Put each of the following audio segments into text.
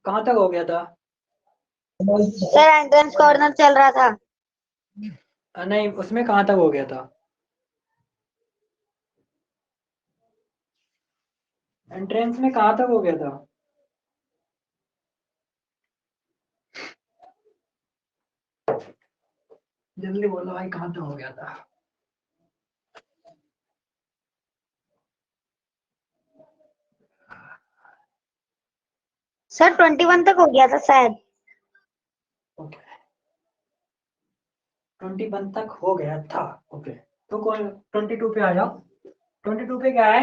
कहाँ तक हो गया था? सर एंट्रेंस कॉर्नर चल रहा था। नहीं, उसमें कहाँ तक हो गया था? एंट्रेंस में कहाँ तक हो गया था? जल्दी बोलो भाई, कहाँ तक हो गया था? सर 21 तक हो गया था शायद। ओके, 21 तक हो गया था। ओके, तो 22 पे आ जाओ। 22 पे क्या है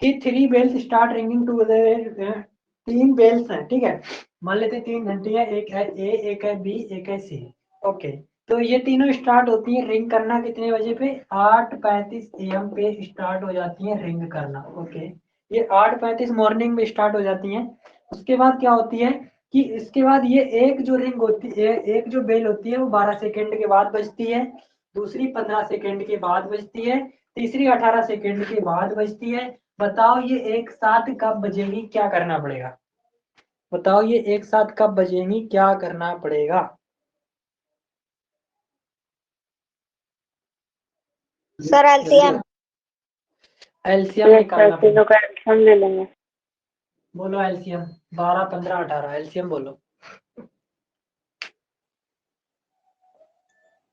कि 3 bells start ringing too, 3 bells हैं, ठीक है। मान लेते 3 घंटी है, एक है ए, एक है बी, एक है सी। ओके, तो ये तीनों स्टार्ट होती है रिंग करना कितने बजे पे? 8:35 AM पे स्टार्ट हो जाती है रिंग करना। ओके, ये 8:35 मॉर्निंग में स्टार्ट हो जाती है। उसके बाद क्या होती है कि इसके बाद ये एक जो रिंग होती है, एक जो बेल होती है वो 12 सेकेंड के बाद बजती है, दूसरी 15 सेकेंड के बाद बजती है, तीसरी 18 सेकेंड के बाद बजती है। बताओ ये एक साथ कब बजेंगी, क्या करना पड़ेगा? बताओ ये एक साथ कब बजेंगी, क्या करना पड़ेगा? Sir LCM. एलसीएम निकालना पड़ेगा। तीनों का एलसीएम ले लेंगे। बोलो एलसीएम। 12, 15, 18 एलसीएम बोलो।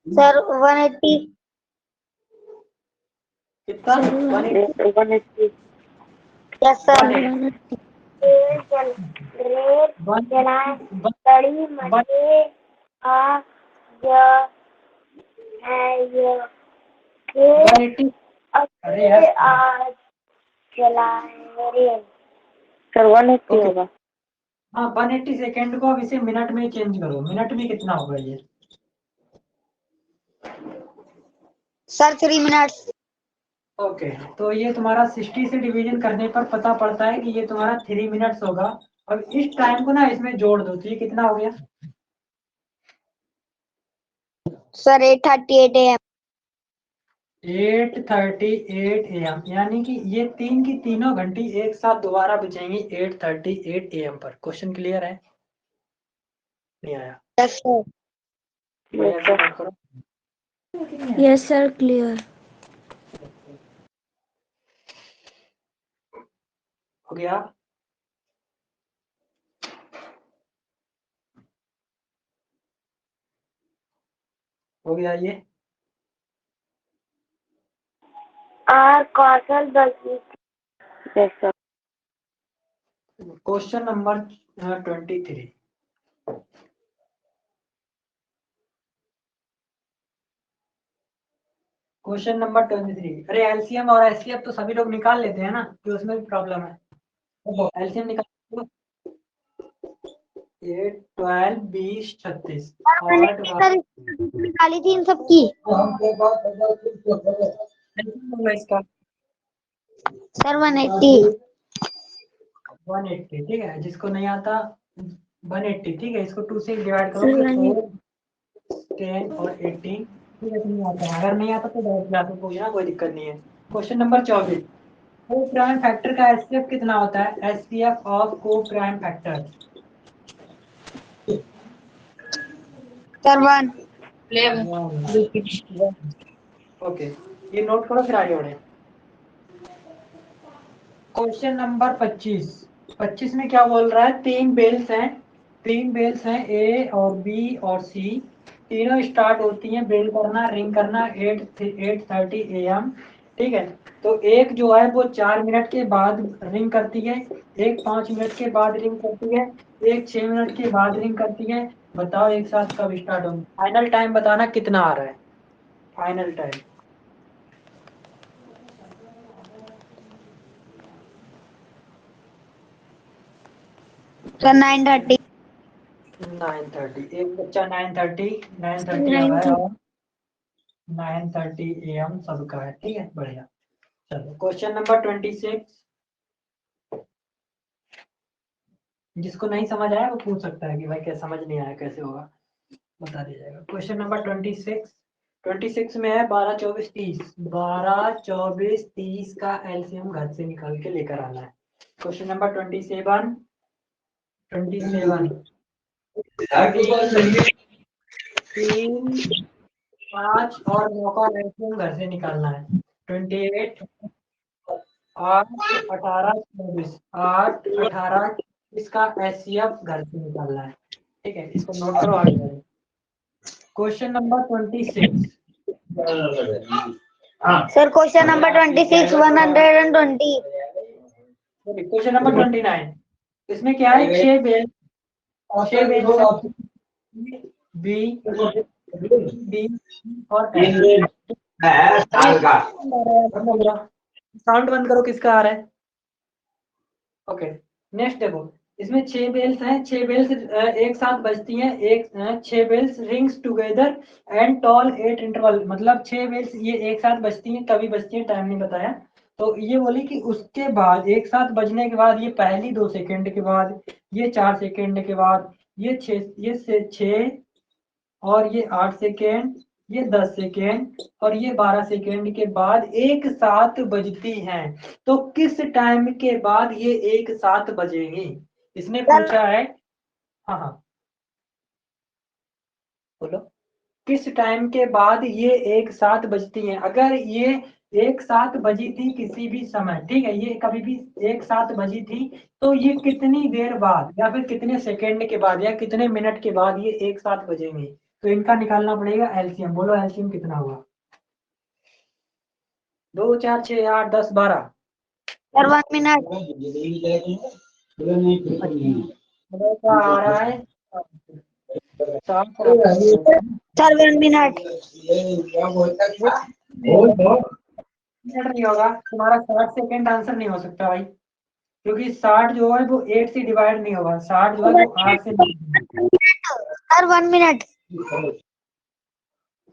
सर 180। कितना? 180। 180। Yes sir. 180। रेत जलाए बड़ी मजे आ य है ये के 180। अरे यार, अरे आज जलाए रेल। Sir 180 okay. होगा। हाँ, 180 सेकेंड को अब इसे मिनट में चेंज करो, मिनट में कितना होगा ये? Sir 3 minutes. ओके, तो ये तुम्हारा 60 से डिवीजन करने पर पता पड़ता है कि ये तुम्हारा 3 मिनट्स होगा। और इस टाइम को ना इसमें जोड़ दो, तो ये कितना हो गया? Sir 8:38 AM। 8:38 AM, यानी कि ये तीन की तीनों घंटी एक साथ दोबारा बजेंगी 8:38 AM पर। क्वेश्चन क्लियर है? नहीं आया? Yes sir. बढ़िया से नोट करो। Yes sir, clear. हो गया? हो गया ये? और कौशल बची। Yes sir. Question number 23। Question number 23। अरे एलसीएम और एचसीएफ तो सभी लोग निकाल लेते हैं ना, कि उसमें भी प्रॉब्लम है? एलसीएम निकाल। 8, 12, 20, 36, मैंने 8 सर निकाली थी इन सबकी। इसका सर 180। 180, ठीक है। जिसको नहीं आता 180, ठीक है। इसको 2 से डिवाइड सर करोगे 180। 4, 10 और 18, ठीक है। तो नहीं आता है, अगर नहीं आता तो डायरेक्ट क्लास में पूछना, कोई दिक्कत नहीं है। Question number 24। को प्राइम फैक्टर का एचसीएफ कितना होता है? एचसीएफ ऑफ को प्राइम फैक्टर। सर 1। ओके, ये नोट करो फिर आगे बढ़े। Question number 25। 25 में क्या बोल रहा है? 3 बेल्स हैं, 3 बेल्स हैं, ए और बी और सी। तीनों स्टार्ट होती हैं बेल करना, रिंग करना 8:30 AM, ठीक है। तो एक जो है वो 4 मिनट के बाद रिंग करती है, एक 5 मिनट के बाद रिंग करती है, एक 6 मिनट के बाद रिंग करती है। बताओ एक साथ कब स्टार्ट होंगी? फाइनल टाइम बताना कितना आ रहा है, फाइनल टाइम। सर 9:30। 9:30, एक बच्चा 9:30, 9:30 आ रहा है, और 9:30 AM सबका है, ठीक है। बढ़िया। चलो क्वेश्चन नंबर 26। जिसको नहीं समझ आया वो पूछ सकता है कि भाई क्या समझ नहीं आया, कैसे होगा, बता दिया जाएगा। Question number 26। 26 में है 12, 24, 30। 12, 24, 30 का एलसीएम घर से निकाल के लेकर आना है। Question number 27। 27, 3, 5 और 9 का एलसीएम घर से निकालना है। 28, 8, 18, 24, 8, 18 इसका एचसीएफ घर से निकालना है। ठीक है, इसको नोट करो, आगे बढ़ो। Question number 26। Sir question number 26 120। Question number 29, इसमें क्या है? 6 बेल बी बी और साउंड बंद करो, किसका आ रहा है? ओके, नेक्स्ट देखो, इसमें 6 बेल्स हैं, 6 बेल्स एक साथ बजती हैं, 6 bells rings together and toll 8 interval, मतलब 6 बेल्स ये एक साथ बजती हैं, कभी बजती हैं टाइम नहीं बताया। तो ये बोली कि उसके बाद एक साथ बजने के बाद ये पहली 2 सेकंड के बाद, ये 4 सेकंड के बाद, ये 6 और ये 8 सेकेंड, ये 10 सेकेंड और ये 12 सेकेंड के बाद एक साथ बजती हैं। तो किस टाइम के बाद ये एक साथ बजेंगी? इसने पूछा है। हाँ हाँ बोलो, किस टाइम के बाद ये एक साथ बजती हैं? अगर ये एक साथ बजी थी किसी भी समय, ठीक है, ये कभी भी एक साथ बजी थी, तो ये कितनी देर बाद या फिर कितने सेकेंड के बाद या कितने मिनट के बाद ये एक साथ बजेंगे? तो इनका निकालना पड़ेगा एलसीएम। बोलो एलसीएम कितना हुआ? 2, 4, 6, 8, 10, 12। Sir 1 minute. क्या आ रहा है? 7 सर 1 मिनट। मिनट नहीं होगा तुम्हारा, 60 सेकेंड आंसर नहीं हो सकता भाई, क्योंकि 60 जो है वो 8 से डिवाइड नहीं होगा, 60 जो है वो 8 से। Sir 1 minute.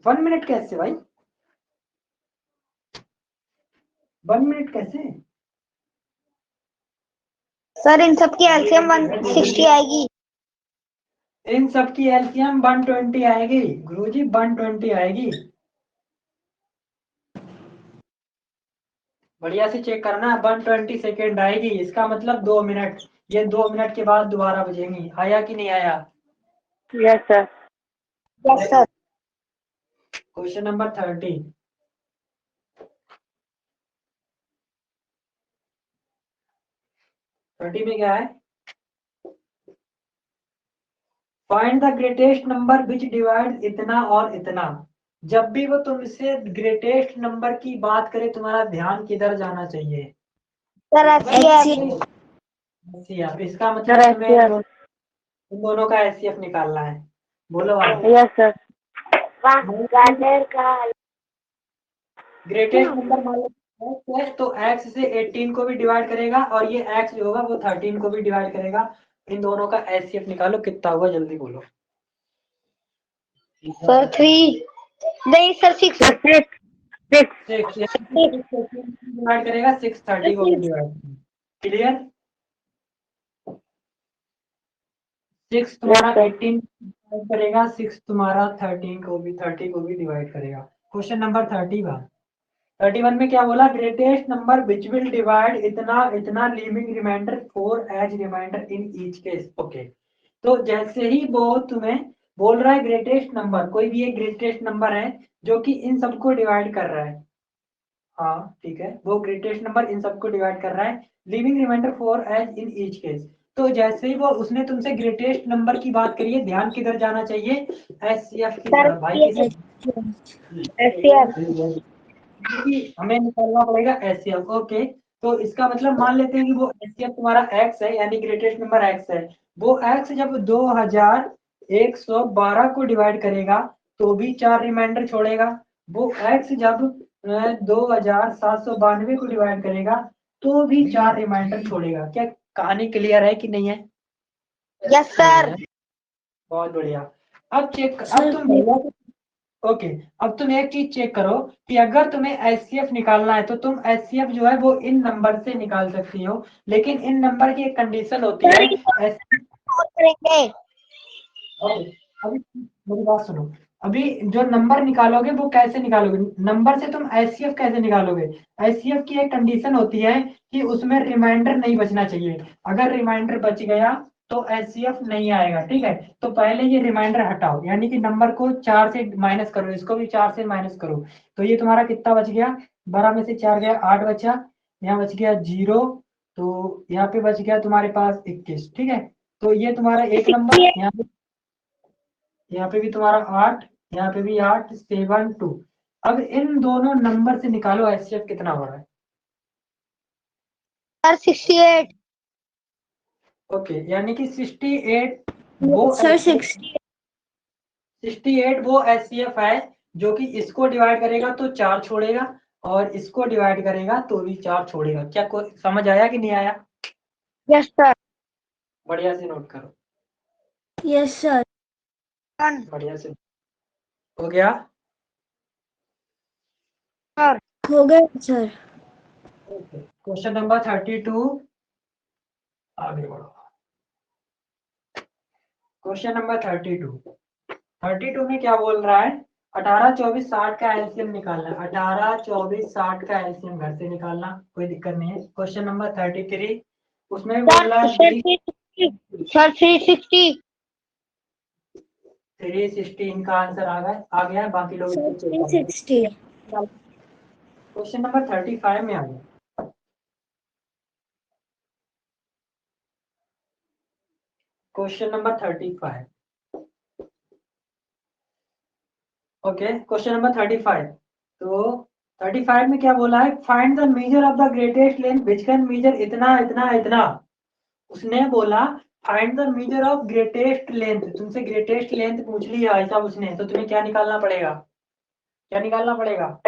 1 मिनट कैसे भाई? 1 मिनट कैसे? सर इन सब की एलसीएम 160 आएगी। इन सब की एलसीएम 120 आएगी गुरुजी, 120 आएगी। बढ़िया से चेक करना, 120 सेकेंड आएगी, इसका मतलब 2 मिनट। ये 2 मिनट के बाद दोबारा बजेंगी। आया कि नहीं आया? Yes sir. Yes sir. Question number 30। में क्या है? Find the greatest number which divide इतना और इतना। जब भी वो तुमसे ग्रेटेस्ट नंबर की बात करे, तुम्हारा ध्यान किधर जाना चाहिए? Sir HCF. एचसीएफ, इसका मतलब तुम्हें इन दोनों का एचसीएफ निकालना है। बोलो भाई। Yes sir. ग्रेटेस्ट नंबर मान लो x है, तो x से 18 को भी डिवाइड करेगा और ये x जो होगा वो 13 को भी डिवाइड करेगा। इन दोनों का एचसीएफ निकालो, कितना हुआ जल्दी बोलो। सर 3 नहीं सर 6 डिवाइड करेगा, 6 30 को भी डिवाइड करेगा। क्लियर? 6 तुम्हारा 18 डिवाइड करेगा, 6 तुम्हारा 13 को भी 30 को भी डिवाइड करेगा। Question number 31। 31 में क्या बोला? Greatest number which will divide इतना इतना leaving remainder 4 as remainder in each case. Okay, तो जैसे ही वो तुम्हें बोल रहा है ग्रेटेस्ट नंबर, कोई भी एक ग्रेटेस्ट नंबर है जो कि इन सबको डिवाइड कर रहा है। हाँ ठीक है, वो ग्रेटेस्ट नंबर इन सबको डिवाइड कर रहा है, leaving remainder 4 as in each case. तो जैसे ही वो उसने तुमसे ग्रेटेस्ट नंबर की बात करी है, ध्यान किधर जाना चाहिए? एचसीएफ की तरफ भाई। एचसीएफ। हमें निकालना पड़ेगा एचसीएफ। ओके, तो इसका मतलब मान लेते हैं कि वो एचसीएफ तुम्हारा एक्स है, यानी ग्रेटेस्ट नंबर एक्स है। वो एक्स जब 2112 को डिवाइड करेगा तो भी 4 रिमाइंडर छोड़ेगा। वो एक्स जब 2792 को डिवाइड करेगा तो भी 4 रिमाइंडर छोड़ेगा। क्या कहानी क्लियर है कि नहीं है? Yes sir. बहुत बढ़िया। अब चेक, अब तुम ओके, अब तुम एक चीज चेक करो कि अगर तुम्हें एचसीएफ निकालना है तो तुम एचसीएफ जो है वो इन नंबर से निकाल सकती हो, लेकिन इन नंबर की एक कंडीशन होती है। करेंगे। अभी मेरी बात सुनो, अभी जो नंबर निकालोगे वो कैसे निकालोगे? नंबर से तुम एचसीएफ कैसे निकालोगे? एचसीएफ की एक कंडीशन होती है कि उसमें रिमाइंडर नहीं बचना चाहिए। अगर रिमाइंडर बच गया तो एचसीएफ नहीं आएगा, ठीक है। तो पहले ये रिमाइंडर हटाओ, यानी कि नंबर को 4 से माइनस करो, इसको भी 4 से माइनस करो। तो ये तुम्हारा कितना बच गया, 12 में से 4 गया 8 बचा, यहाँ बच गया 0, तो यहाँ पे बच गया तुम्हारे पास 21, ठीक है। तो ये तुम्हारा एक नंबर, यहाँ पे भी तुम्हारा 8, यहाँ पे भी 8, 7 2। अब इन दोनों नंबर से निकालो एचसीएफ कितना हो रहा है। सर 68। ओके, यानी कि 68 वो सर HCF 60। 68 वो एचसीएफ है जो कि इसको डिवाइड करेगा तो 4 छोड़ेगा, और इसको डिवाइड करेगा तो भी 4 छोड़ेगा। क्या कोई समझ आया कि नहीं आया? Yes sir. बढ़िया से नोट करो, यस सर। बढ़िया से। हो गया? सर हो गया सर। क्वेश्चन नंबर 32, आगे बढ़ो। क्वेश्चन नंबर 32 में क्या बोल रहा है, 18 24 60 का एलसीएम निकालना। 18 24 60 का एलसीएम घर से निकालना, कोई दिक्कत नहीं है। क्वेश्चन नंबर 33, उसमें बोल रहा है सर 360। 316 का आंसर आ गया है, बाकी लोग सर इसको चेक कर 360। लेंगे। क्वेश्चन नंबर 35 में आ गया। Question number 35, okay. Question number 35, तो 35 में क्या बोला है, find the measure of the greatest length which can measure इतना इतना इतना। उसने बोला find the measure of greatest length, तुमसे ग्रेटेस्ट लेंथ पूछ लिया ऐसा उसने, तो तुम्हें क्या निकालना पड़ेगा, क्या निकालना पड़ेगा?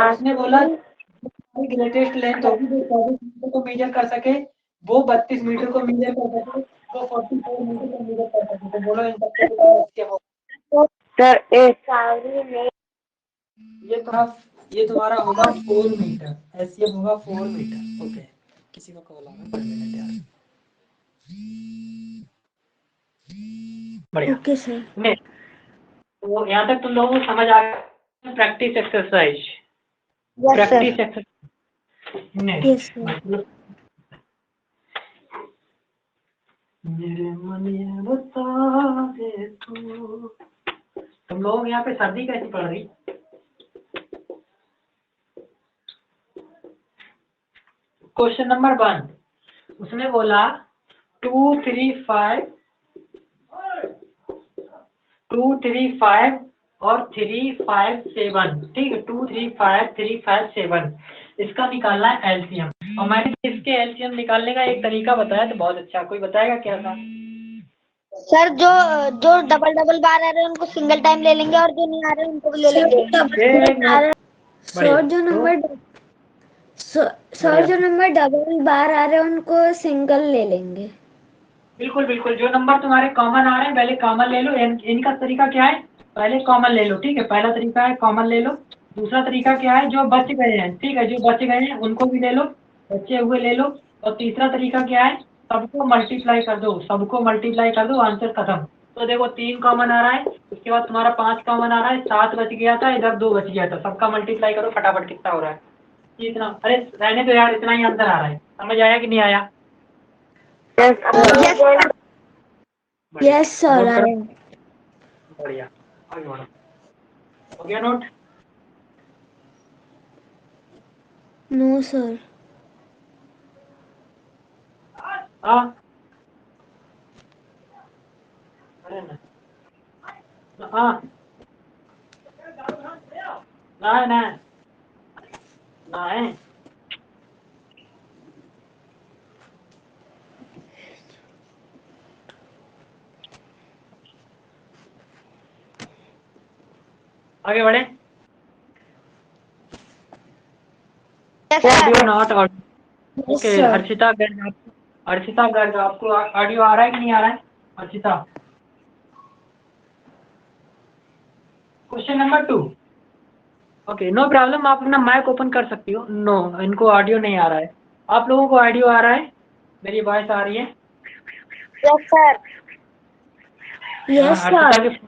उसने बोला ग्रेटेस्ट लेंथ होगी जो 24 मीटर को मेजर कर सके, वो 32 मीटर को मेजर कर सके, वो 44 मीटर को मेजर कर सके। तो बोलो इन सबके क्या होगा? सर ये तुम्हारा होगा 4 मीटर, ऐसे होगा 4 मीटर। ओके, किसी का कॉल आ रहा है, पढ़ लेना यार। बढ़िया। Okay sir. नहीं, तो यहाँ तक तुम लोगों को समझ आ गया। Practice exercise, yes sir. Practice exercise नहीं यस सर। मतलब मेरे मन ये बता दे तू। तुम लोग यहाँ पे सर्दी कैसी पड़ रही? क्वेश्चन नंबर 1, उसने बोला 2 3 5 2 3 5 और 3 5 7, ठीक है। 2 3 5 3 5 7 इसका निकालना है एलसीएम, और मैंने इसके एलसीएम निकालने का एक तरीका बताया, तो बहुत अच्छा। कोई बताएगा क्या था? सर जो जो डबल डबल बार आ रहे हैं उनको सिंगल टाइम ले लेंगे, और जो नहीं आ रहे हैं उनको भी ले सर लेंगे। सर जो नंबर सर जो नंबर डबल बार आ रहे हैं उनको सिंगल ले लेंगे। बिल्कुल बिल्कुल, जो नंबर तुम्हारे कॉमन आ रहे हैं पहले कॉमन ले लो। इनका तरीका क्या है, पहले कॉमन ले लो, ठीक है। पहला तरीका है कॉमन ले लो। दूसरा तरीका क्या है, जो बच गए हैं, ठीक है, जो बच गए हैं उनको भी ले लो, बचे हुए ले लो। और तीसरा तरीका क्या है, सबको मल्टीप्लाई कर दो, सबको मल्टीप्लाई कर दो, आंसर खत्म। तो देखो 3 कॉमन आ रहा है, उसके बाद तुम्हारा 5 कॉमन आ रहा है, 7 बच गया था, इधर 2 बच गया था, सबका मल्टीप्लाई करो फटाफट, कितना हो रहा है? इतना, अरे रहने दो यार, इतना ही आंसर आ रहा है। समझ आया कि नहीं आया? Yes sir. नोट करो, बढ़िया, आगे बढ़ो। हो गया नोट? No sir. हाँ, अरे ना, हाँ, नहीं नहीं नहीं, आगे बढ़े। Audio not audio, yes okay. Sir. Harshita Garg, Harshita Garg, आपको ऑडियो आ रहा है कि नहीं आ रहा है? Harshita, question number 2, okay, no problem, आप अपना माइक ओपन कर सकती हो। नो, इनको ऑडियो नहीं आ रहा है। आप लोगों को ऑडियो आ रहा है, मेरी वॉइस आ रही है? Yes sir. Yes sir.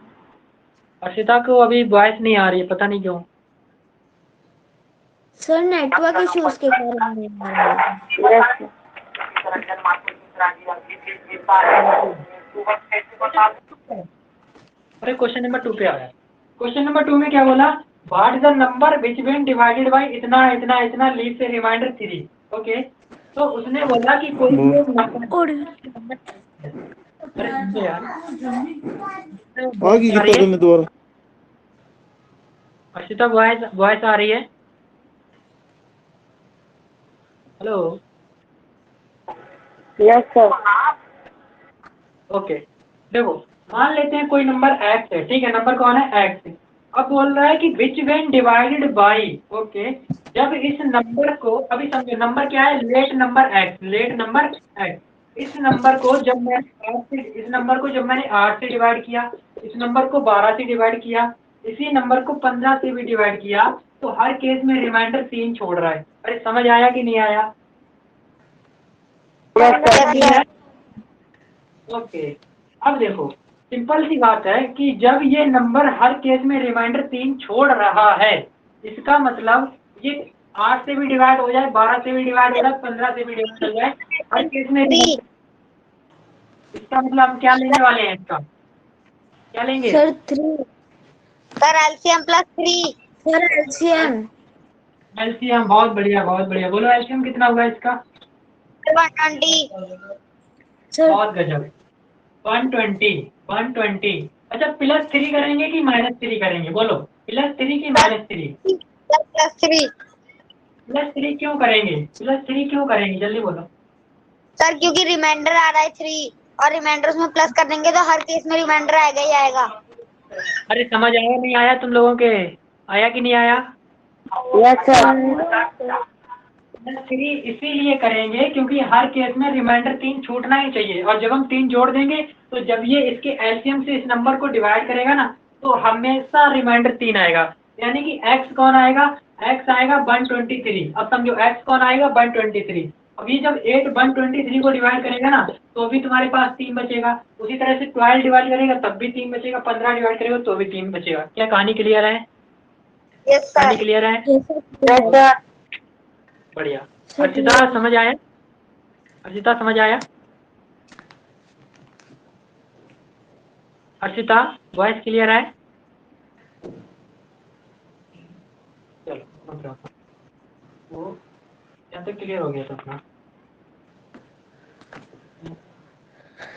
Harshita को अभी वॉइस नहीं आ रही है, पता नहीं क्यों। सर नेटवर्क इश्यूज के कारण नहीं आ रहा है। Yes sir. अरे क्वेश्चन नंबर 2 पे आ रहा है। क्वेश्चन नंबर 2 में क्या बोला? What is the number which when divided by इतना इतना इतना लीव्स ए रिमाइंडर 3। ओके, तो उसने बोला कि कोई भी एक नंबर। और अरे सुन यार, आगे आ रही कितना है करने दोबारा? अर्षिता, वॉइस वॉइस आ रही है? हेलो। Yes sir. ओके, देखो मान लेते हैं कोई नंबर x है, ठीक है, नंबर कौन है? x। अब बोल रहा है कि विच व्हेन डिवाइडेड बाई, ओके, जब इस नंबर को, अभी समझो नंबर क्या है? Let number x, let number x। इस नंबर को जब मैंने 8 से, इस नंबर को जब मैंने 8 से डिवाइड किया, इस नंबर को 12 से डिवाइड किया, इसी नंबर को 15 से भी डिवाइड किया, तो हर केस में रिमाइंडर 3 छोड़ रहा है। अरे समझ आया कि नहीं आया? ओके, अब देखो सिंपल सी बात है कि जब ये नंबर हर केस में रिमाइंडर 3 छोड़ रहा है, इसका मतलब ये 8 से भी डिवाइड हो जाए, 12 से भी डिवाइड हो जाए, 15 से भी डिवाइड हो जाए, हर केस में इसका मतलब हम क्या लेने वाले हैं? इसका क्या लेंगे? Sir 3। Sir LCM plus 3। Sir LCM. LCM, बहुत बढ़िया बहुत बढ़िया। बोलो एलसीएम कितना होगा इसका? 120। सर बहुत गजब, 120 120। अच्छा, +3 करेंगे कि -3 करेंगे? बोलो, +3 कि -3? प्लस 3। +3 क्यों करेंगे? +3 क्यों करेंगे? जल्दी बोलो। सर क्योंकि रिमाइंडर आ रहा है 3 और रिमाइंडर उसमें प्लस कर देंगे तो हर केस में रिमाइंडर आएगा ही आएगा। अरे समझ आया नहीं आया तुम लोगों के? आया कि नहीं आया? Yes sir. +3 इसीलिए करेंगे क्योंकि हर केस में रिमाइंडर 3 छूटना ही चाहिए, और जब हम 3 जोड़ देंगे तो जब ये इसके एलसीएम से इस नंबर को डिवाइड करेगा ना, तो हमेशा रिमाइंडर 3 आएगा। यानी कि x कौन आएगा? x आएगा 123। अब समझो x कौन आएगा? 123। अभी जब 8 123 को डिवाइड करेगा ना, तो भी तुम्हारे पास 3 बचेगा। उसी तरह से 12 डिवाइड करेगा तब भी 3 बचेगा, 15 डिवाइड करेगा तो भी 3 बचेगा। क्या कहानी क्लियर है? यस कहानी सर। क्लियर है? Yes sir. बढ़िया। अर्षिता समझ आया? अर्षिता समझ आया? अर्षिता वॉइस क्लियर है? चलो मतलब वो यहाँ तक क्लियर हो गया था अपना।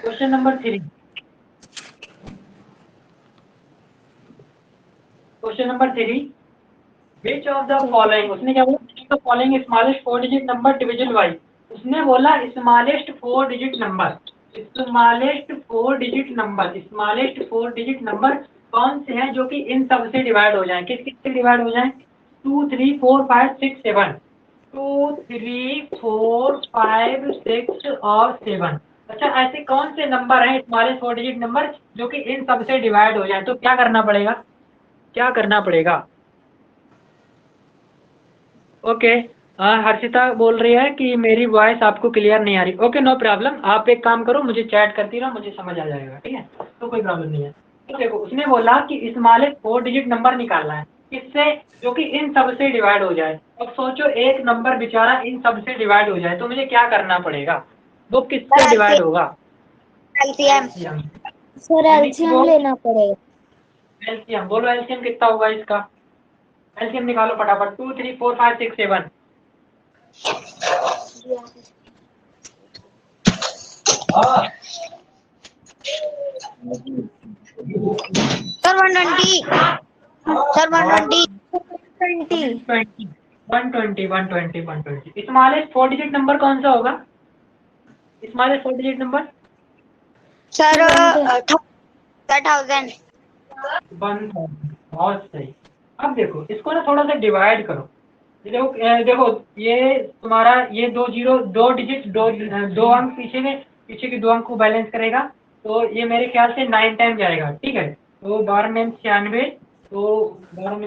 Question number 3। Question number 3, which of the following, उसने क्या बोला? Following smallest 4 digit number division by. उसने बोला smallest 4 digit number, smallest 4 digit number, smallest 4 digit number कौन से हैं जो कि इन सब से डिवाइड हो जाएं? किस किस से डिवाइड हो जाएं? 2 3 4 5 6 7। 2 3 4 5 6 और 7। अच्छा, ऐसे कौन से नंबर हैं स्मॉलेस्ट 4 डिजिट नंबर जो कि इन सब से डिवाइड हो जाए? तो क्या करना पड़ेगा? क्या करना पड़ेगा? ओके, हर्षिता बोल रही है कि मेरी वॉइस आपको क्लियर नहीं आ रही। Okay, no problem. आप एक काम करो, मुझे चैट करती रहो, मुझे समझ आ जाएगा, ठीक है? तो कोई प्रॉब्लम नहीं है। तो देखो उसने बोला कि स्मॉलेस्ट 4 डिजिट नंबर निकालना है, किससे? जो कि इन सब से डिवाइड हो जाए। अब सोचो एक नंबर बेचारा इन सब से डिवाइड हो जाए तो मुझे क्या करना पड़ेगा? वो किससे डिवाइड होगा? एलसीएम। सर एलसीएम लेना पड़ेगा। एलसीएम बोलो, एलसीएम कितना होगा इसका? एलसीएम निकालो फटाफट। 2 3 4 5 6 7। Sir 120। Sir 120। 20। 120 smallest 4 digit number कौन सा होगा? Smallest 4 digit number sir 1000। 1000। बहुत सही। अब देखो इसको ना थोड़ा सा डिवाइड करो। ये देखो, देखो ये तुम्हारा ये 2 जीरो, 2 डिजिट, दो अंक पीछे के 2 अंक को बैलेंस करेगा। तो ये मेरे ख्याल से 9 टाइम जाएगा, ठीक है? तो 12 में 96, तो 12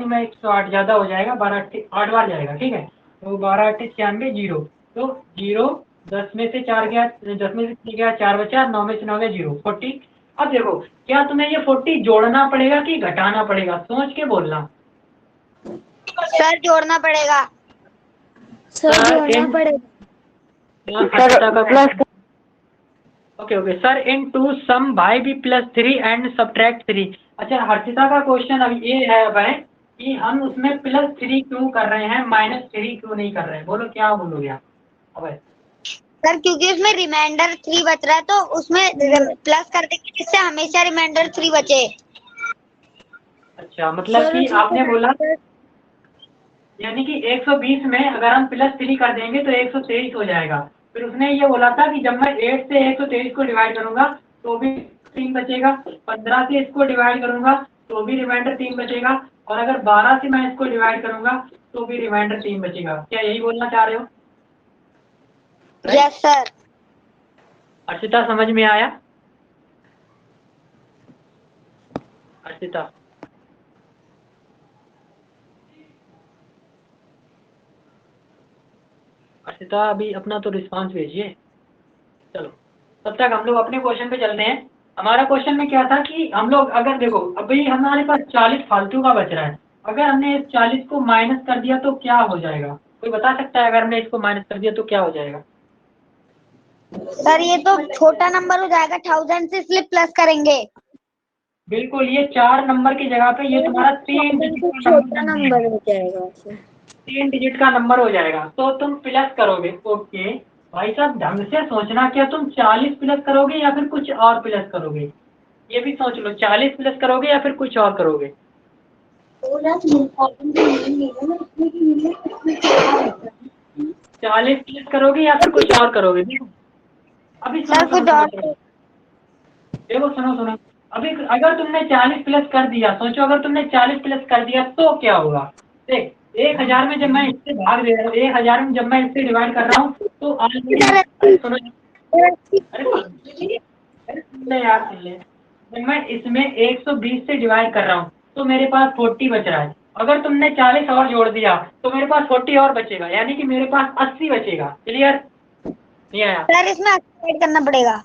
में 108 ज़्यादा हो जाएगा, 8 बार जाएगा, ठीक है? तो 12 8 96 जीरो। तो जीरो, 10 में से 4 गया, 10 में से 3 गया, 4 बचा, 9 में से 9 गया, 0 40। अब देखो क्या तुम्हें ये 40 जोड़ना पड़ेगा कि घटाना पड़ेगा? सोच के बोलना। सर जोड़ना पड़ेगा। सर जोड़ना इन पड़ेगा। अर्चिता का plus okay okay sir in to sum by B plus 3 and subtract 3। अच्छा हर्षिता का क्वेश्चन अब ये है अब है कि हम उसमें प्लस 3 क्यों कर रहे हैं माइनस 3 क्यों नहीं कर रहे हैं, बोलो क्या बोलोगे आप अब है? सर क्योंकि उसमें रिमाइंडर 3 बच रहा है तो उसमें प्लस कर देंगे जिससे हमेशा रिमाइंडर 3 बचे। अच्छा मतलब सर कि आपने बोला उसमें यानी कि 120 में अगर हम प्लस 3 कर देंगे तो 123 हो जाएगा। फिर उसने ये बोला था कि जब मैं 8 से 123 को डिवाइड करूंगा तो भी 3 बचेगा, 15 से इसको डिवाइड करूंगा तो भी रिमाइंडर 3 बचेगा, और अगर 12 से मैं इसको डिवाइड करूंगा तो भी रिमाइंडर 3 बचेगा। क्या यही बोलना चाह रहे हो? Yes sir. अर्षिता समझ में आया? अर्षिता अर्षिता अभी अपना तो रिस्पांस भेजिए। चलो तब तक हम लोग अपने क्वेश्चन पे चलते हैं। हमारा क्वेश्चन में क्या था कि हम लोग अगर देखो अभी हमारे पास 40 फालतू का बच रहा है, अगर हमने इस 40 को माइनस कर दिया तो क्या हो जाएगा? कोई बता सकता है अगर हमने इसको माइनस कर दिया तो क्या हो जाएगा? सर ये तो छोटा नंबर हो जाएगा 1000 से, इसलिए प्लस करेंगे। बिल्कुल ये 4 नंबर की जगह पे ये तुम्हारा 3 डिजिट का छोटा नंबर नंबर हो जाएगा सर। 3 डिजिट का नंबर हो जाएगा तो तुम प्लस करोगे। ओके भाई साहब ढंग से सोचना, क्या तुम 40 प्लस करोगे या फिर कुछ और प्लस करोगे? ये भी सोच लो 40 प्लस करोगे या फिर कुछ और करोगे? 40 प्लस करोगे या फिर कुछ और करोगे? देखो अभी सुनो सर सुनो कुछ सुनो और। सुनो देखो सुनो सुनो अभी अगर तुमने 40 प्लस कर दिया, सोचो अगर तुमने 40 प्लस कर दिया तो क्या होगा? देख 1000 में जब मैं इससे भाग दे रहा हूँ, 1000 में जब मैं इससे डिवाइड कर रहा हूँ तो ऑलरेडी अरे सुनो अरे अरे सुन ले यार सुन ले, जब मैं इसमें 120 से डिवाइड कर रहा हूँ तो मेरे पास 40 बच रहा है। अगर तुमने 40 और जोड़ दिया तो मेरे पास 40 और बचेगा, यानी कि मेरे पास 80 बचेगा। क्लियर? नहीं आया? सर इसमें ऐड करना पड़ेगा।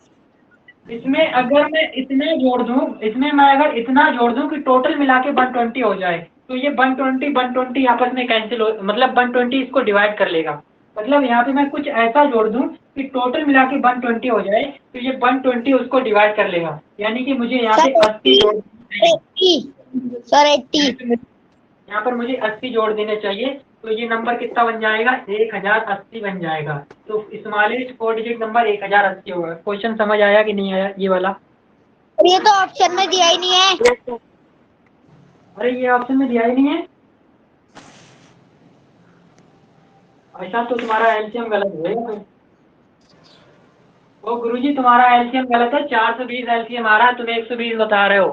इसमें अगर मैं इतने जोड़ दूं, इसमें मैं अगर इतना जोड़ दूं कि टोटल मिला के 120 हो जाए तो ये 120 आपस में कैंसिल हो, मतलब 120 इसको डिवाइड कर लेगा। मतलब यहाँ पे मैं कुछ ऐसा जोड़ दूं कि टोटल मिला के 120 हो जाए तो ये 120 उसको डिवाइड कर लेगा, यानी कि मुझे यहाँ पे सर 80 जोड़ देने चाहिए। 80। सर 80। यहाँ पर मुझे 80 जोड़ देने चाहिए तो ये नंबर कितना बन जाएगा? 1080 बन जाएगा। तो स्मॉलेस्ट 4 डिजिट नंबर 1080 होगा। क्वेश्चन समझ आया कि नहीं आया ये वाला? और ये तो ऑप्शन में दिया ही नहीं है। अरे ये ऑप्शन में दिया ही नहीं है। ऐसा तो तुम्हारा एलसीएम गलत है। वो गुरुजी तुम्हारा एलसीएम गलत है, 420 एलसीएम आ रहा है, तुम 120 बता रहे हो।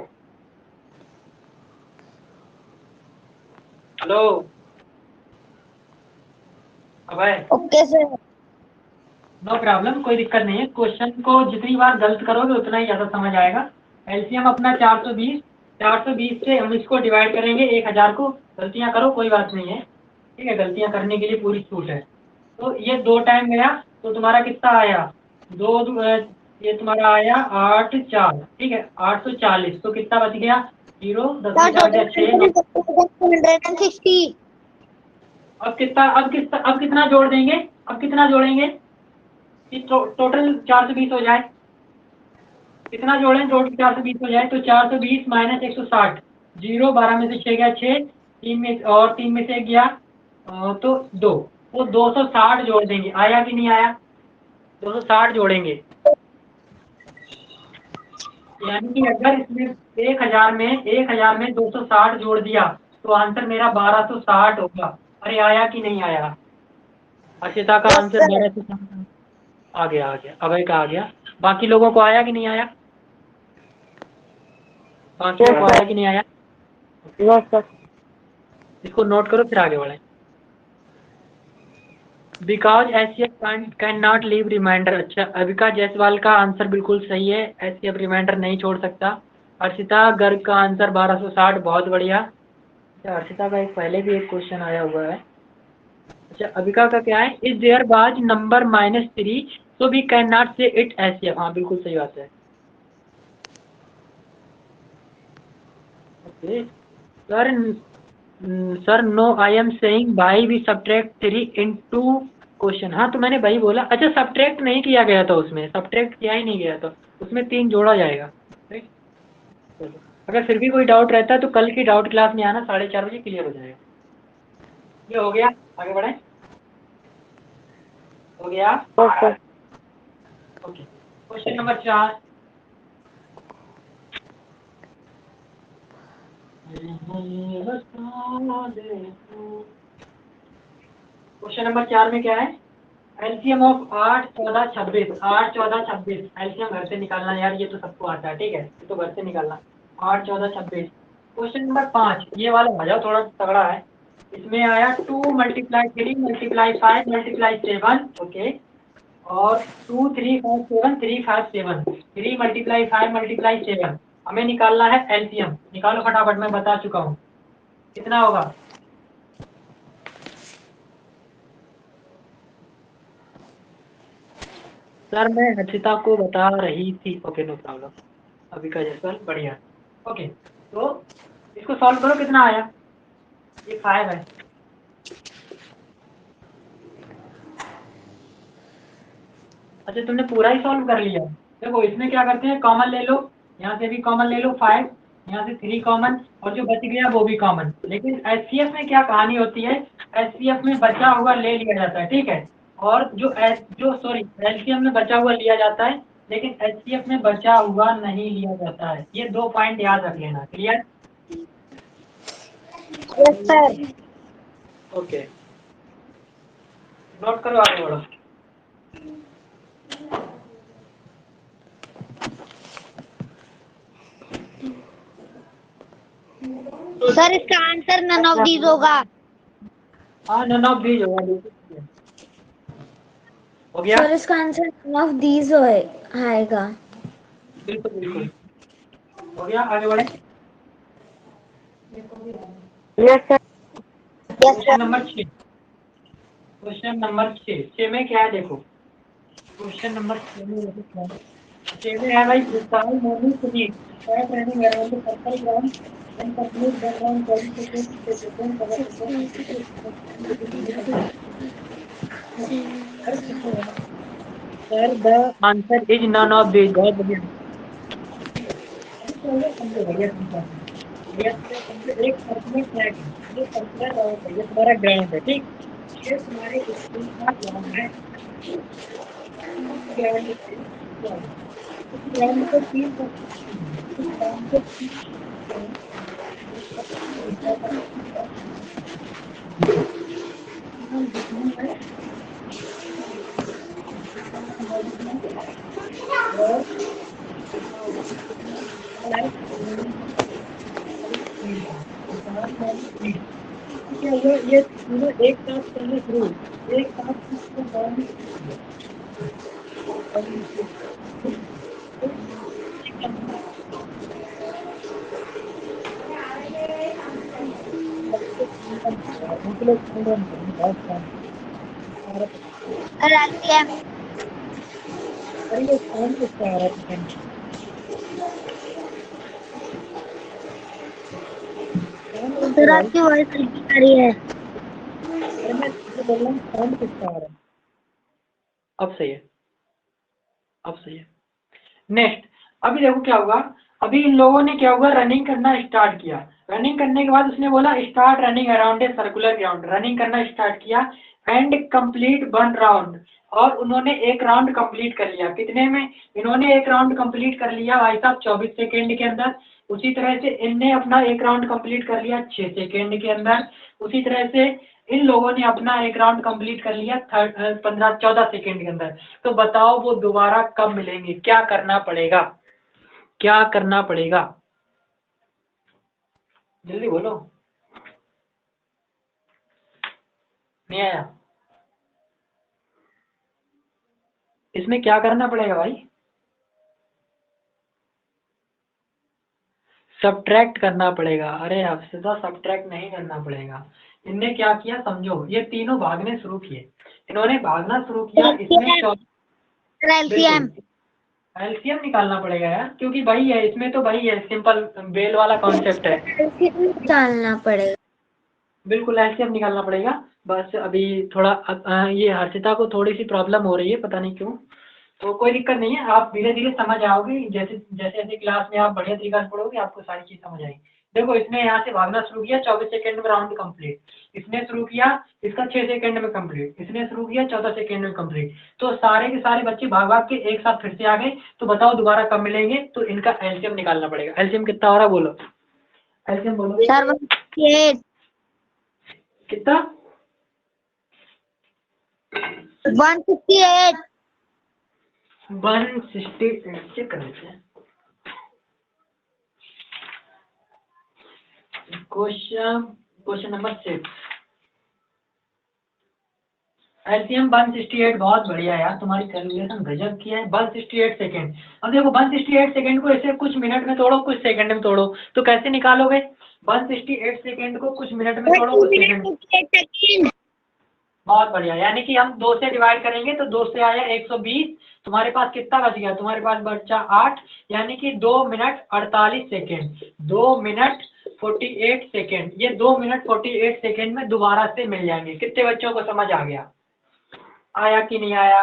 Hello Abhay? Okay sir. No problem, कोई दिक्कत नहीं है। क्वेश्चन को जितनी बार गलत करोगे उतना ही ज़्यादा समझ आएगा। एलसीएम अपना 420, 420 से हम इसको डिवाइड करेंगे 1000 को। गलतियाँ करो कोई बात नहीं है, ठीक है, गलतियाँ करने के लिए पूरी छूट है। तो ये 2 टाइम गया तो तुम्हारा कितना आया? ये तुम्हारा आया 8 4, ठीक है 840। तो कितना बच गया? 0 10 में सर 4 गया 6। 160। अब कितना जोड़ देंगे? अब कितना जोड़ेंगे कि टोटल 420 हो जाए? कितना जोड़ें टोटल 420 हो जाए? तो 420 माइनस 160, 0 12 में से 6 गया 6, 3 में और 3 में से गया तो 2, वो 260 जोड़ देंगे। आया कि नहीं आया? 260 जोड़ेंगे, यानी कि अगर इसमें 1000 में 260 जोड़ दिया तो आंसर मेरा 1260 होगा। अरे आया कि नहीं आया? अर्षिता का यस आंसर सर। 1260 आ गया अभय का आ गया। बाकी लोगों को आया कि नहीं आया? बाकी लोगों को आया कि नहीं आया? Yes sir. इसको नोट करो फिर आगे बढ़े। Because SCF can not leave remainder. अच्छा अविका जायसवाल का आंसर बिल्कुल सही है, एससीएफ रिमाइंडर नहीं छोड़ सकता। अर्षिता गर्ग का आंसर 1260, बहुत बढ़िया। अच्छा अर्षिता का एक पहले भी एक क्वेश्चन आया हुआ है। अच्छा अविका का क्या है? इज देयर बाज number -3 so we can not say it SCF. हाँ बिल्कुल सही बात है। Okay sir sir no I am saying भाई भी सब्ट्रैक्ट 3 इनटू क्वेश्चन। हाँ तो मैंने भाई बोला, अच्छा सब्ट्रैक्ट नहीं किया गया था, उसमें सब्ट्रैक्ट किया ही नहीं गया था, उसमें 3 जोड़ा जाएगा। ठीक, चलो अगर फिर भी कोई डाउट रहता है तो कल की डाउट क्लास में आना, 4:30 बजे क्लियर हो जाएगा। ये हो गया, आगे बढ़े, हो गया। Okay. Okay, question number 4। Question number 4 में क्या है, एलसीएम ऑफ 8, 14, 26। 8, 14, 26 एलसीएम घर से निकालना यार, ये तो सबको आता है, ठीक है, ये तो घर से निकालना। 8, 14, 26। क्वेश्चन नंबर 5, ये वाला आ जाओ, थोड़ा तगड़ा है। इसमें आया 2 × 3 × 5 × 7, ओके, और 2, 3, 5, 7, 3, 5, 7, 3 × 5 × 7। हमें निकालना है एलसीएम, निकालो फटाफट, मैं बता चुका हूँ कितना होगा। सर मैं हर्षिता को बता रही थी, ओके नो प्रॉब्लम, अभी का जैसा बढ़िया। ओके, तो इसको सॉल्व करो, कितना आया, ये 5 है। अच्छा तुमने पूरा ही सॉल्व कर लिया। देखो इसमें क्या करते हैं, कॉमन ले लो, यहाँ से भी कॉमन ले लो 5, यहाँ से 3 कॉमन, और जो बच गया वो भी कॉमन। लेकिन एचसीएफ में क्या कहानी होती है, एचसीएफ में बचा हुआ ले लिया जाता है, ठीक है, और जो सॉरी एलसीएम में बचा हुआ लिया जाता है, लेकिन एचसीएफ में बचा हुआ नहीं लिया जाता है। ये 2 पॉइंट याद रख लेना, clear. Yes sir. Okay, note करो, आगे बढ़ो। सर इसका आंसर नन ऑफ दीज होगा। हाँ नन ऑफ दीज होगा, बिल्कुल हो गया, सर इसका आंसर नन ऑफ दीज आएगा। बिल्कुल बिल्कुल हो गया, आगे बढ़े। Yes sir. Yes question sir. Number 6। Question number 6, 6 में क्या है देखो, क्वेश्चन नंबर 6 में देखो क्या है। 6 में है भाई, Vishal Monu Sunil start running around the circle ground and complete the round 30 second sir the answer is none of this. बहुत बढ़िया, अभी पहले समझो भैया, भैया तुमने समझो, एक सर्कुलर ट्रैक है, ये सर्कुलर राउंड है, ये तुम्हारा ग्राउंड है, ठीक, ये तुम्हारे स्कूल का ग्राउंड है। इस ग्राउंड पे इस ग्राउंड को 3 इस ग्राउंड को 3 जितना है और ठीक है, ये तीनों एक साथ चलने शुरू, एक साथ सर एलसीएम। अरे ये कौन किसका आ रहा है, सर आपकी वॉइस हल्की आ रही है। अरे मैं बोल रहा हूँ कौन किसका आ रहा है। अब सही है, अब सही है। नेक्स्ट, अभी देखो क्या हुआ, अभी इन लोगों ने क्या हुआ, रनिंग करना स्टार्ट किया। रनिंग करने के बाद उसने बोला start running around a circular ground, running करना स्टार्ट किया एंड कंप्लीट 1 राउंड, और उन्होंने एक राउंड कंप्लीट कर लिया। कितने में, इन्होंने एक राउंड कंप्लीट कर लिया भाई साहब 24 सेकेंड के अंदर। उसी तरह से इनने अपना एक राउंड कंप्लीट कर लिया 6 सेकेंड के अंदर। उसी तरह से इन लोगों ने अपना एक राउंड कंप्लीट कर लिया 14 सेकेंड के अंदर। तो बताओ वो दोबारा कब मिलेंगे, क्या करना पड़ेगा, क्या करना पड़ेगा, जल्दी बोलो, नहीं आया। इसमें क्या करना पड़ेगा भाई, सब्ट्रैक्ट करना पड़ेगा। अरे हफ्सदा सब्ट्रैक्ट नहीं करना पड़ेगा। इनने क्या किया समझो, ये तीनों भागने शुरू किए, इन्होंने भागना शुरू किया, इसमें सर एलसीएम। बिल्कुल एलसीएम निकालना पड़ेगा यार, क्योंकि वही है, इसमें तो वही है, सिंपल बेल वाला कॉन्सेप्ट है। एलसीएम निकालना पड़ेगा। बिल्कुल एलसीएम निकालना पड़ेगा। बस अभी थोड़ा ये हर्षिता को थोड़ी सी प्रॉब्लम हो रही है, पता नहीं क्यों। तो कोई दिक्कत नहीं है, आप धीरे धीरे समझ आओगे। जैसे जैसे जैसे क्लास में आप बढ़िया तरीके से पढ़ोगे आपको सारी चीज समझ आएगी। देखो इसने यहाँ से भागना शुरू किया, 24 सेकंड में राउंड कंप्लीट। इसने शुरू किया, इसका 6 सेकंड में कंप्लीट। इसने शुरू किया 14 सेकंड में कंप्लीट। तो सारे के सारे बच्चे भाग भाग के एक साथ फिर से आ गए। तो बताओ दोबारा कब मिलेंगे? तो इनका एलसीएम निकालना पड़ेगा। एलसीएम कितना हो रहा है बोलो, एलसीएम बोलो सर 168 कितना? 168 168 चेक कर लेते हैं। Question number 6, LCM 168। बहुत बढ़िया यार, तुम्हारी कैलकुलेशन गजब की है। 168 सेकेंड। अब देखो 168 सेकेंड को ऐसे कुछ मिनट में तोड़ो, कुछ सेकंड में तोड़ो, तो कैसे निकालोगे? 168 सेकेंड को कुछ मिनट में तोड़ो, 2 कुछ मिनट सेकंड। 58 सेकंड। बहुत बढ़िया, यानी कि हम 2 से डिवाइड करेंगे तो 2 से आया 120। तुम्हारे पास कितना बच गया? तुम्हारे पास बचा 8, यानी कि 2 मिनट 48 सेकेंड। 2 minute 48 second. ये 2 मिनट 48 सेकेंड में दोबारा से मिल जाएंगे। कितने बच्चों को समझ आ गया? आया कि नहीं आया?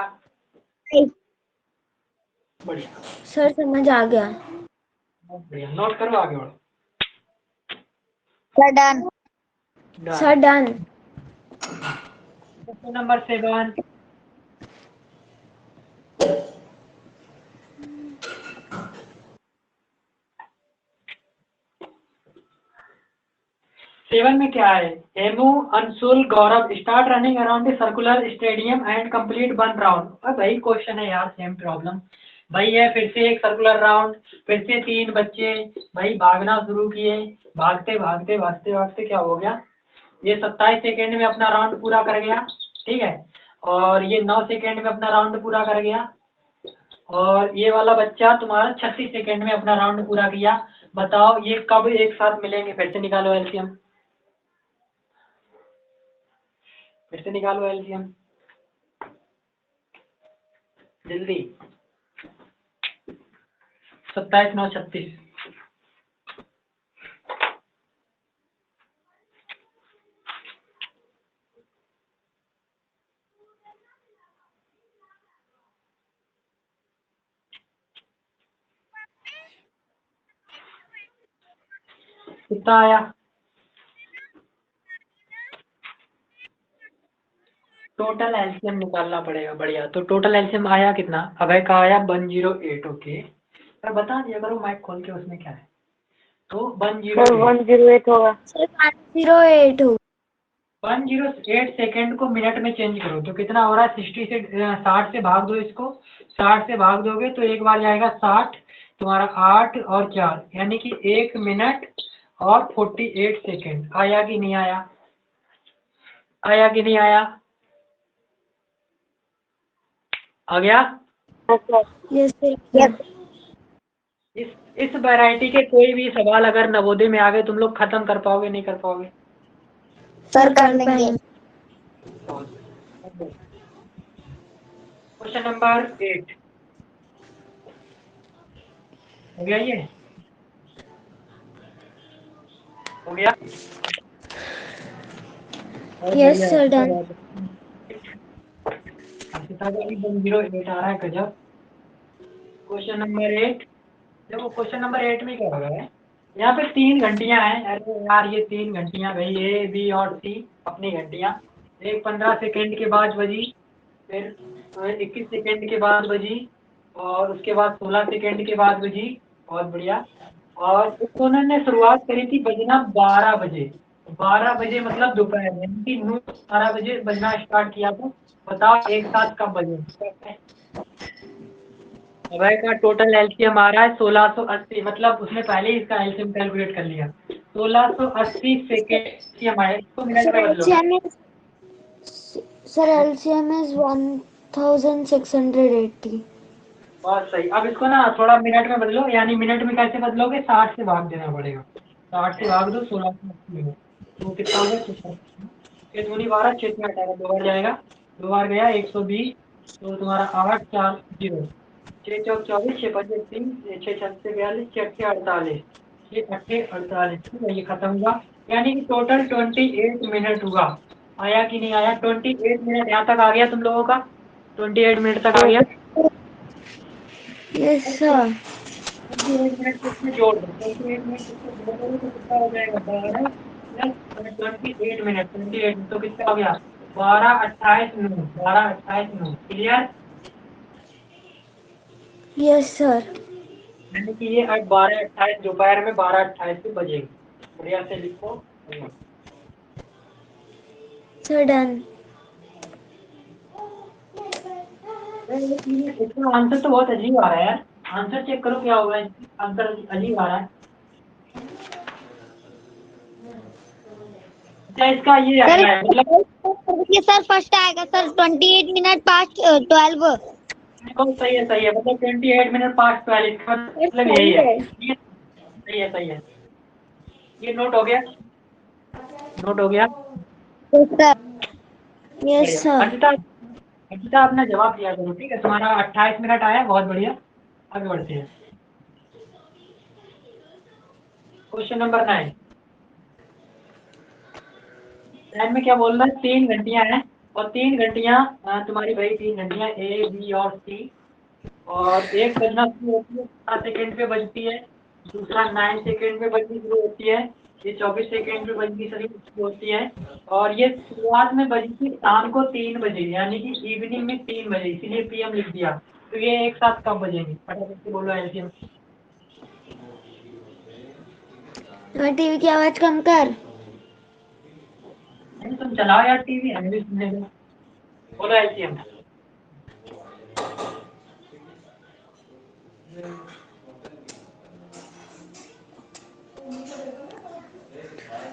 बढ़िया, सर समझ आ गया। बहुत बढ़िया। नोट करो, आगे बढ़ो। Sir done. Sir done. Question number 7, seven में क्या है? Hemu, Anshul, Gaurav start running around the circular stadium and complete 1 round. अब भाई क्वेश्चन है यार, सेम प्रॉब्लम भाई है। फिर से एक सर्कुलर राउंड, फिर से 3 बच्चे भाई भागना शुरू किए। भागते भागते भागते भागते क्या हो गया? ये 27 सेकेंड में अपना राउंड पूरा कर गया, ठीक है। और ये 9 सेकेंड में अपना राउंड पूरा कर गया। और ये वाला बच्चा तुम्हारा 36 सेकेंड में अपना राउंड पूरा किया। बताओ ये कब एक साथ मिलेंगे? फिर से निकालो एलसीएम, फिर से निकालो एलसीएम जल्दी। 27 9 36। कितना आया? टोटल एलसीएम निकालना पड़ेगा। बढ़िया, तो टोटल एलसीएम आया कितना? अभय का आया 108। ओके, पर बता दिया करो माइक खोल के उसमें क्या है। तो 108 108 होगा। सर 108 हो। 108 सेकेंड को मिनट में चेंज करो तो कितना हो रहा है? 60 से 60 से भाग दो इसको। 60 से भाग दोगे तो एक बार जाएगा 60, तुम्हारा 8 और 4, यानी कि 1 मिनट और 48 सेकेंड। आया कि नहीं आया? आया कि नहीं आया? आ गया? Yes sir. इस वैरायटी के कोई भी सवाल अगर नवोदय में आ गए तुम लोग खत्म कर पाओगे नहीं कर पाओगे? सर कर लेंगे। क्वेश्चन नंबर 8 हो गया? ये हो गया? Yes sir done. हर्षिता का भी 108 आ रहा है, गजब। क्वेश्चन नंबर 8, देखो क्वेश्चन नंबर 8 में क्या हो रहा है? यहाँ पे 3 घंटियां हैं। अरे यार ये 3 घंटियां भाई, ए बी और सी अपनी घंटियां। एक 15 सेकेंड के बाद बजी, फिर 21 सेकेंड के बाद बजी, और उसके बाद 16 सेकेंड के बाद बजी। बहुत बढ़िया। और इसको उन्होंने शुरुआत करी थी बजना 12 बजे। 12 बजे मतलब दोपहर, यानी कि 12 बजे बजना स्टार्ट किया था। बताओ एक साथ कब बजे? अभय का टोटल एलसीएम आ रहा है 1680, मतलब उसने पहले ही इसका एलसीएम कैलकुलेट कर लिया। 1680 सेकेंड एलसीएम आया, इसको मिनट सर में बदलो। LCM is 1680। बहुत सही। अब इसको ना थोड़ा मिनट में बदलो, यानी मिनट में कैसे बदलोगे? 60 से भाग देना पड़ेगा। 60 से भाग दो 1680 में, तो कितना होगा? 6 दूनी 12, 6 में 18, 2 बार जाएगा, 2 बार गया 120। तो तुम्हारा 8 4 0, 6 चौक 24, 6 5 3, 6 6 42, 6 8 48। 6 8 48, ठीक है, ये खत्म हुआ। यानी कि टोटल 28 मिनट हुआ। आया कि नहीं आया? 28 मिनट यहाँ तक आ गया तुम लोगों का? 28 मिनट तक आ गया? Yes sir. 28 मिनट को इसमें जोड़ दो, 28 मिनट इसमें जोड़ दोगे तो कितना हो जाएगा? 12 प्लस 28 मिनट, 28 तो कितना हो गया? 12 28 9, 12 28 9, क्लियर? Yes sir. यानी कि ये 12 28 दोपहर में 12 28 पे बजेगी। बढ़िया से लिखो। Sir done. इसका आंसर तो बहुत अजीब आ रहा है यार। आंसर चेक करो क्या होगा। आंसर अजीब आ रहा है। अच्छा, इसका ये आ सर रहा है मतलब। ये सर फर्स्ट आएगा सर 28 मिनट पास्ट 12। देखो सही है मतलब 28 मिनट पास 12, इसका मतलब यही है। ये सही है। ये नोट हो गया? नोट हो गया? सर यस बढ़िया। सर। अर्चिता, अर्चिता अपना जवाब दिया करो, ठीक है? तुम्हारा 28 मिनट आया, बहुत बढ़िया। आगे बढ़ते हैं। Question number 9। टाइम में क्या बोल रहा है? 3 घंटियां हैं और 3 घंटियां तुम्हारी भाई 3 घंटियां ए बी और सी। और एक बजना शुरू होती है 12 सेकेंड पे बजती है, दूसरा 9 सेकेंड पे बजनी शुरू होती है, ये 24 सेकेंड पे बजनी शुरू होती है। और ये शुरुआत में बजी थी शाम को 3 बजे, यानी कि इवनिंग में 3 बजे, इसीलिए पीएम लिख दिया। तो ये एक साथ कब बजेंगी? फटाफट से बोलो एलसीएम। टीवी की आवाज कम कर। अरे तुम चलाओ यार टीवी, हमें भी सुनने दो। बोलो एलसीएम।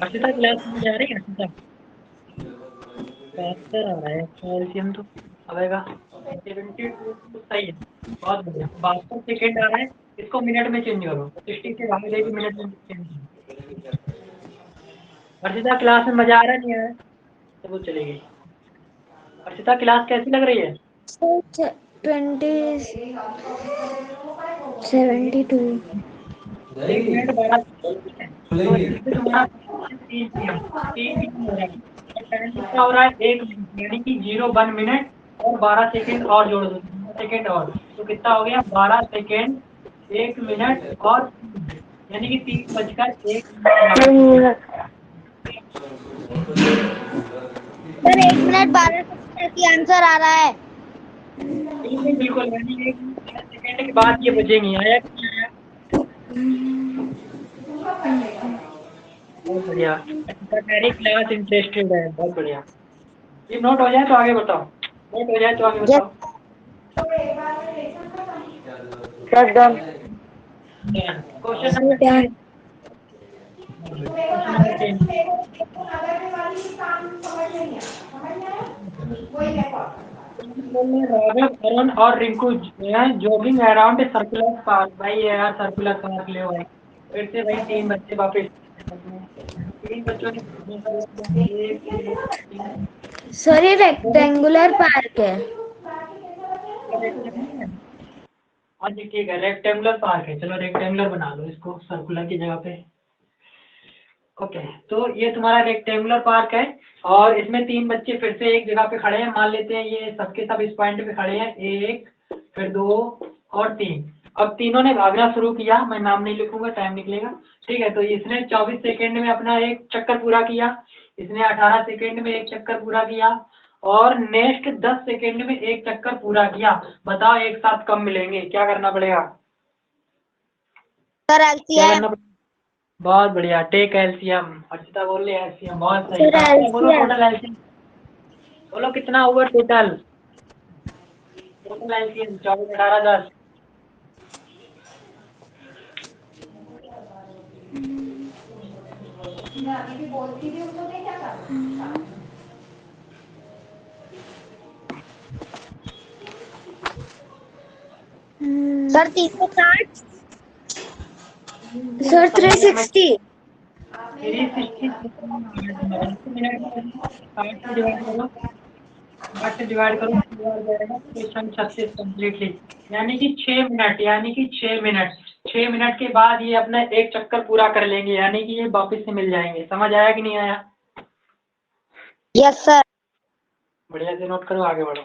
अर्षिता क्लास में जा रही है? अर्षिता बहत्तर आ रहा है एलसीएम तो आएगा 72, सही है, बहुत बढ़िया। 72 सेकेंड आ रहा है, इसको मिनट में चेंज करो, 60 से भाग जाएगी, मिनट में चेंज करो। अर्षिता क्लास में मजा आ रहा नहीं है? तो वो चलेगी। अर्षिता क्लास कैसी लग रही है? 72। 1 मिनट 12 सेकंड है। तो इससे तुम्हारा 3 PM हो रहा है। और टाइम कितना हो रहा है? 1 मिनट, यानी कि 0 1 मिनट और 12 सेकेंड और जोड़ दो, 12 सेकेंड और, तो कितना हो गया? 12 सेकेंड 1 मिनट और 3, यानी कि 3 बजकर 1 मिनट। सर 1 मिनट 12 सेकंड की आंसर आ रहा है। बिल्कुल बिल्कुल, यानी 1 मिनट 12 सेकेंड के बाद ये बजेंगी। आया कि नहीं आया? बहुत बढ़िया। अच्छा, मेरी क्लास इंटरेस्टेड है, बहुत बढ़िया। ये नोट हो जाए तो आगे बताओ। नोट हो जाए तो आगे यस बताओ। Sir done. Question sir number done. 10। Question number 10। Raghav, Arun और Rinku jogging around circular park. भाई ये यार सर्कुलर पार्क ले भाई। फिर से भाई 3 बच्चे वापस। 3 बच्चों ने सर ये रेक्टेंगुलर पार्क है। हाँ जी ठीक है, रेक्टेंगुलर पार्क है। चलो रेक्टेंगुलर बना लो इसको सर्कुलर की जगह पे। ओके, तो ये तुम्हारा रेक्टेंगुलर पार्क है और इसमें 3 बच्चे फिर से एक जगह पे खड़े हैं। मान लेते हैं ये सबके सब इस पॉइंट पे खड़े हैं, 1 फिर 2 और 3। अब तीनों ने भागना शुरू किया, मैं नाम नहीं लिखूंगा, टाइम निकलेगा, ठीक है? तो इसने 24 सेकेंड में अपना एक चक्कर पूरा किया, इसने 18 सेकेंड में एक चक्कर पूरा किया और नेक्स्ट 10 सेकेंड में एक चक्कर पूरा किया। बताओ एक साथ कब मिलेंगे? क्या करना पड़ेगा? सर क्या एलसीएम। करना पड़ेगा? बहुत बढ़िया, टेक एलसीएम। अर्चिता बोल रही है एलसीएम, बहुत सही। सर अर्चिता बोलो एलसीएम। Total LCM. बोलो कितना हुआ total? Total LCM 24 18 10। Sir 360। Sir 360। 360 minute 60 से डिवाइड करो, 60 से डिवाइड करो, 6 बार जाएगा, क्वेश्चन 36 कम्प्लीटली। यानी कि 6 मिनट, यानी कि 6 मिनट, 6 मिनट के बाद ये अपना एक चक्कर पूरा कर लेंगे, यानी कि ये वापस से मिल जाएंगे। समझ आया कि नहीं आया? Yes sir. बढ़िया से नोट करो, आगे बढ़ो।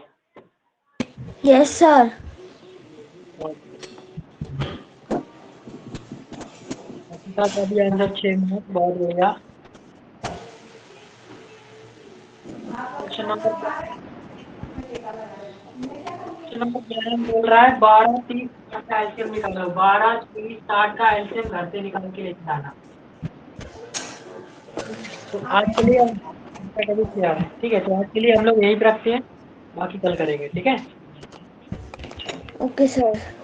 Yes sir. अभी आंसर 6 मिनट बहुत हो गया। क्वेश्चन नंबर 11 बोल रहा है 12 30 60 का एलसीएम निकालो। 12 30 60 का एलसीएम घर से निकाल के लेके आना। तो आज के लिए कभी तैयार है, ठीक है? तो आज के लिए हम लोग यहीं पे रखते हैं, बाकी कल करेंगे, ठीक है? Okay sir.